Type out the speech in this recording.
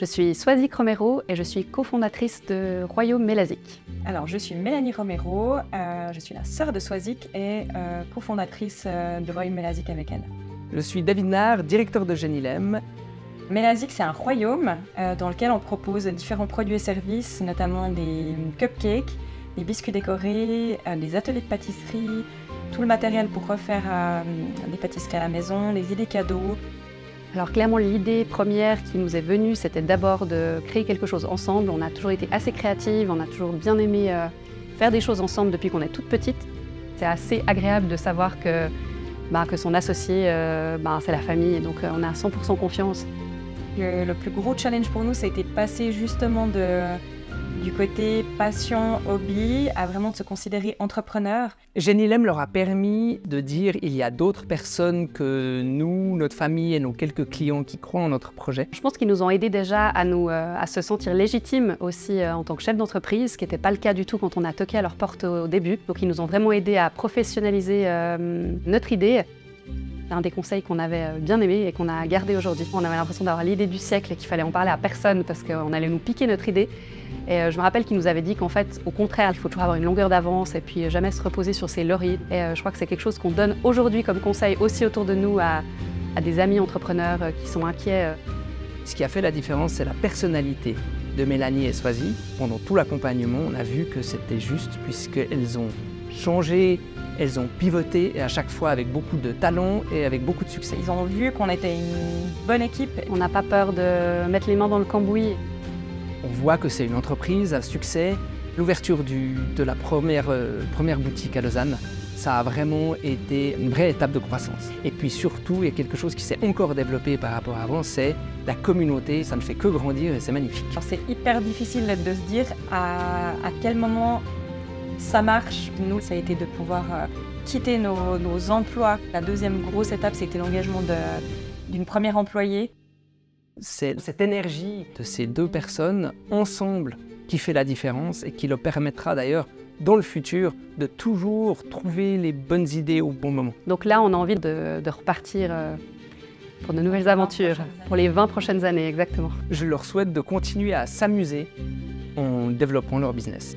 suis Swazik Romero et je suis cofondatrice de Royaume Mélasique. Alors, je suis Mélanie Romero, je suis la sœur de Swazik et cofondatrice de Royaume Mélasique avec elle. Je suis David Nard, directeur de Genilem. Mélasique, c'est un royaume dans lequel on propose différents produits et services, notamment des cupcakes, des biscuits décorés, des ateliers de pâtisserie, tout le matériel pour refaire des pâtisseries à la maison, les idées cadeaux. Alors clairement, l'idée première qui nous est venue, c'était d'abord de créer quelque chose ensemble. On a toujours été assez créatives, on a toujours bien aimé faire des choses ensemble depuis qu'on est toute petite. C'est assez agréable de savoir que son associé, c'est la famille, et donc on a 100% confiance. Le plus gros challenge pour nous, ça a été de passer justement du côté passion, hobby, à vraiment de se considérer entrepreneur. Genilem leur a permis de dire il y a d'autres personnes que nous, notre famille et nos quelques clients qui croient en notre projet. Je pense qu'ils nous ont aidés déjà à se sentir légitimes aussi en tant que chef d'entreprise, ce qui n'était pas le cas du tout quand on a toqué à leur porte au début. Donc ils nous ont vraiment aidés à professionnaliser notre idée. C'est un des conseils qu'on avait bien aimé et qu'on a gardé aujourd'hui. On avait l'impression d'avoir l'idée du siècle et qu'il fallait en parler à personne parce qu'on allait nous piquer notre idée. Et je me rappelle qu'il nous avait dit qu'en fait, au contraire, il faut toujours avoir une longueur d'avance et puis jamais se reposer sur ses lauriers. Et je crois que c'est quelque chose qu'on donne aujourd'hui comme conseil aussi autour de nous à des amis entrepreneurs qui sont inquiets. Ce qui a fait la différence, c'est la personnalité de Mélanie et Swazik. Pendant tout l'accompagnement, on a vu que c'était juste puisqu'elles ont changé, elles ont pivoté et à chaque fois avec beaucoup de talent et avec beaucoup de succès. Ils ont vu qu'on était une bonne équipe. On n'a pas peur de mettre les mains dans le cambouis. On voit que c'est une entreprise à succès. L'ouverture de la première boutique à Lausanne, ça a vraiment été une vraie étape de croissance. Et puis surtout, il y a quelque chose qui s'est encore développé par rapport à avant, c'est la communauté. Ça ne fait que grandir et c'est magnifique. C'est hyper difficile de se dire à quel moment ça marche. Nous, ça a été de pouvoir quitter nos emplois. La deuxième grosse étape, c'était l'engagement d'une première employée. C'est cette énergie de ces deux personnes ensemble qui fait la différence et qui leur permettra d'ailleurs dans le futur de toujours trouver les bonnes idées au bon moment. Donc là, on a envie de repartir pour de nouvelles aventures, pour les 20 prochaines années, exactement. Je leur souhaite de continuer à s'amuser en développant leur business.